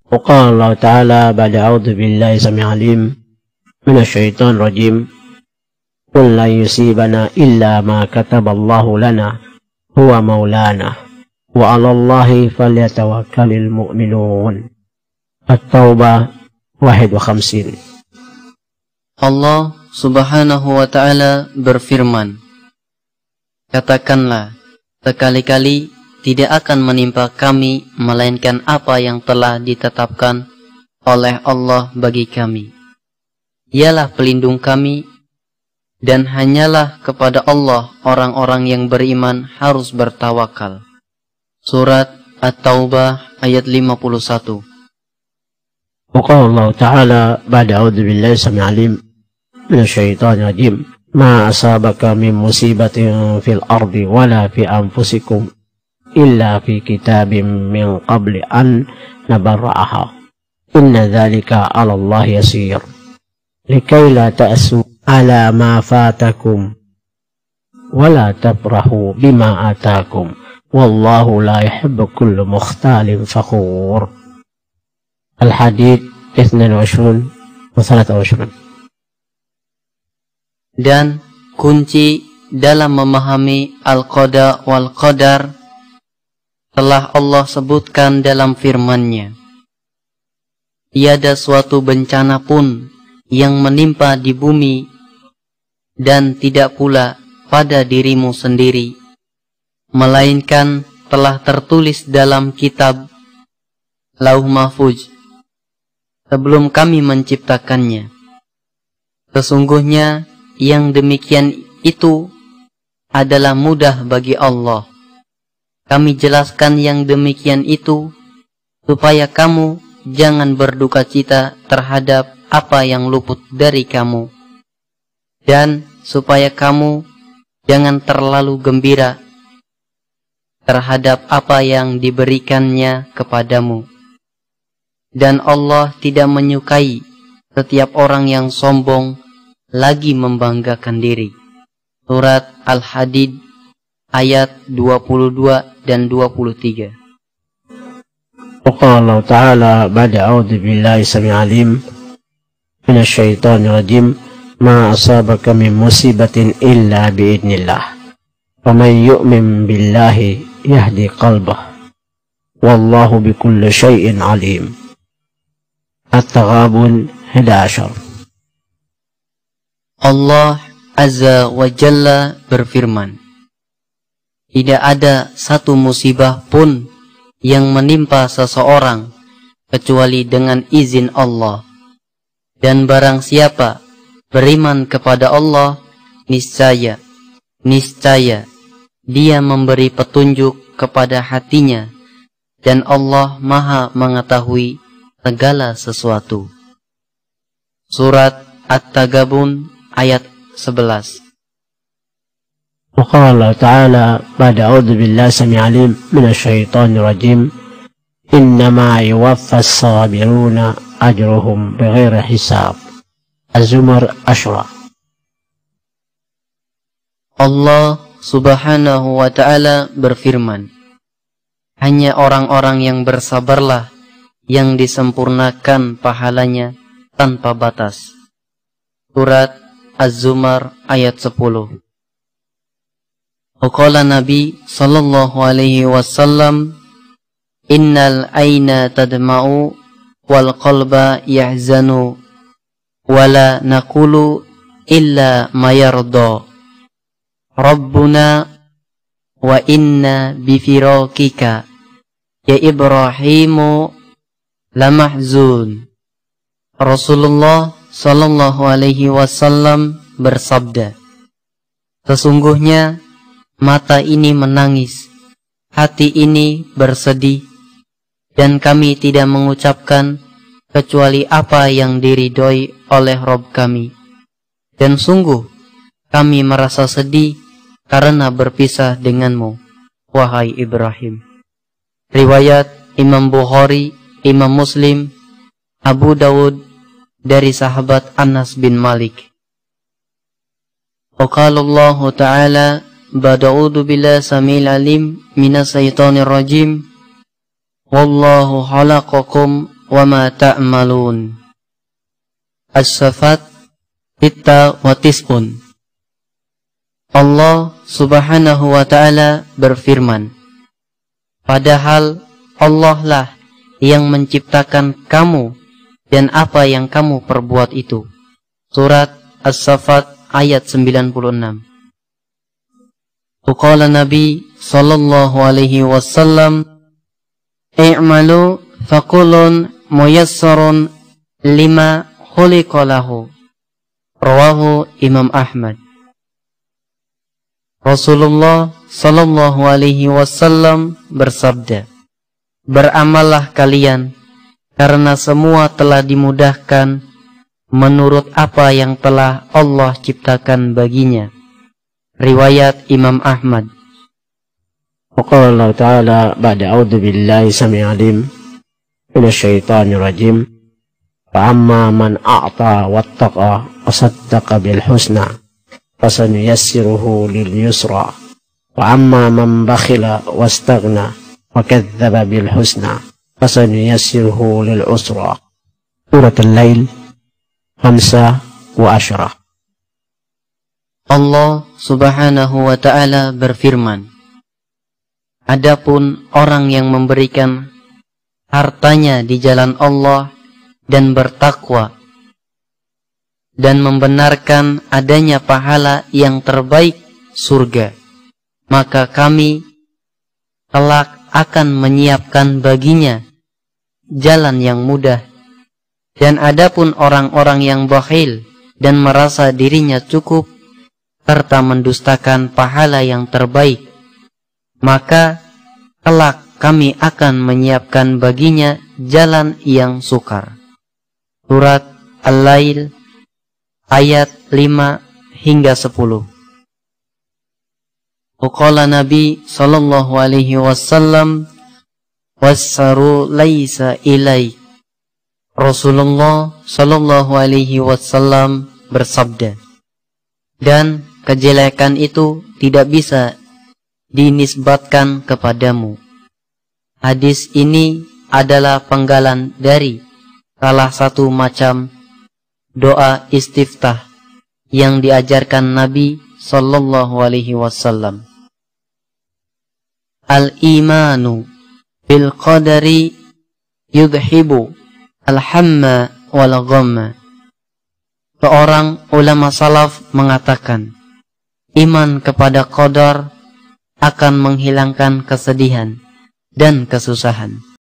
وقال الله تعالى بعد أعوذ بالله السميع العليم من الشيطان الرجيم قل لن يصيبنا إلا ما كتب الله لنا هو مولانا وعلى الله فليتوكل المؤمنون. At-Taubah 51. Allah Subhanahu wa Ta'ala berfirman, katakanlah, sekali-kali tidak akan menimpa kami melainkan apa yang telah ditetapkan oleh Allah bagi kami. Ialah pelindung kami, dan hanyalah kepada Allah orang-orang yang beriman harus bertawakal. Surat At-Taubah ayat 51. وقال الله تعالى بعد أعوذ بالله السميع العليم من الشيطان الرجيم ما أصابك من مصيبة في الأرض ولا في أنفسكم إلا في كتاب من قبل أن نبرأها إن ذلك على الله يسير لكي لا تأسوا على ما فاتكم ولا تفرحوا بما آتاكم والله لا يحب كل مختال فخور. Al-Hadid 22 wa 23. Dan kunci dalam memahami Al-Qada wal Qadar telah Allah sebutkan dalam firman-Nya. Tiada suatu bencana pun yang menimpa di bumi dan tidak pula pada dirimu sendiri, melainkan telah tertulis dalam kitab Lauh Mahfuz sebelum kami menciptakannya. Sesungguhnya yang demikian itu adalah mudah bagi Allah. Kami jelaskan yang demikian itu supaya kamu jangan berduka cita terhadap apa yang luput dari kamu, dan supaya kamu jangan terlalu gembira terhadap apa yang diberikannya kepadamu. Dan Allah tidak menyukai setiap orang yang sombong lagi membanggakan diri. Surat Al-Hadid ayat 22 dan 23. وقال الله تعالى بعد أعوذ بالله السميع العليم من الشيطان الرجيم ما أصابك من مصيبة إلا بإذن الله ومن يؤمن بالله يهدي قلبه والله بكل شيء عليم. At-Taghabun 11. Allah Azza wa Jalla berfirman, tidak ada satu musibah pun yang menimpa seseorang kecuali dengan izin Allah. Dan barang siapa beriman kepada Allah, niscaya Dia memberi petunjuk kepada hatinya, dan Allah Maha mengetahui segala sesuatu. Surat At-Taghabun ayat 11. وقال الله تعالى بعد أعوذ بالله السميع العليم من الشيطان الرجيم إنما يوفى الصابرون أجرهم بغير حساب. Az-Zumar 10. Allah Subhanahu wa Ta'ala berfirman, hanya orang-orang yang bersabarlah yang disempurnakan pahalanya tanpa batas. Surat Az-Zumar ayat 10. Qala Nabi sallallahu alaihi wasallam, innal aina tadma'u wal qalba yahzanu wala naqulu illa ma yarda Rabbuna wa inna bifiraqika ya Ibrahimu lamahzun. Rasulullah sallallahu alaihi wasallam bersabda, sesungguhnya mata ini menangis, hati ini bersedih, dan kami tidak mengucapkan kecuali apa yang diridhoi oleh Rabb kami. Dan sungguh kami merasa sedih karena berpisah denganmu, wahai Ibrahim. Riwayat Imam Bukhari, Imam Muslim, Abu Dawud dari sahabat Anas bin Malik. Qala Allah Ta'ala ba'da'udzu billahi samil alim minas syaitonir rajim. Wallahu khalaqakum wa ma ta'malun. As-Saffat 96. Allah Subhanahu wa ta'ala berfirman, padahal Allah lah yang menciptakan kamu dan apa yang kamu perbuat itu. Surat As-Saffat ayat 96. Qala Nabi sallallahu alaihi wasallam, i'malu fakullun muyassarun lima khuliqa lahu. Rawahu Imam Ahmad. Rasulullah sallallahu alaihi wasallam bersabda, beramallah kalian karena semua telah dimudahkan menurut apa yang telah Allah ciptakan baginya. Riwayat Imam Ahmad. وقال الله تعالى بعد أعوذ بالله السميع العليم من الشيطان الرجيم فأما من أعطى واتقى وصدق بالحسنى فسنيسره لليسرى وأما من بخل واستغنى وكذب بالحسنى فسنيسره للعسرى. سورة الليل 15. Allah Subhanahu wa ta'ala berfirman, adapun orang yang memberikan hartanya di jalan Allah dan bertakwa dan membenarkan adanya pahala yang terbaik surga, maka kami kelak akan menyiapkan baginya jalan yang mudah. Dan adapun orang-orang yang bakhil dan merasa dirinya cukup serta mendustakan pahala yang terbaik, maka kelak kami akan menyiapkan baginya jalan yang sukar. Surat Al-Lail ayat 5 hingga 10. Qala Nabi sallallahu alaihi wasallam, wassaru laisa ilai. Rasulullah sallallahu alaihi wasallam bersabda, dan kejelekan itu tidak bisa dinisbatkan kepadamu. Hadis ini adalah penggalan dari salah satu macam doa istiftah yang diajarkan Nabi sallallahu alaihi wasallam. Al-imanu bil qadari yudhibu al-hamma wal ghamma. Seorang ulama salaf mengatakan, iman kepada qadar akan menghilangkan kesedihan dan kesusahan.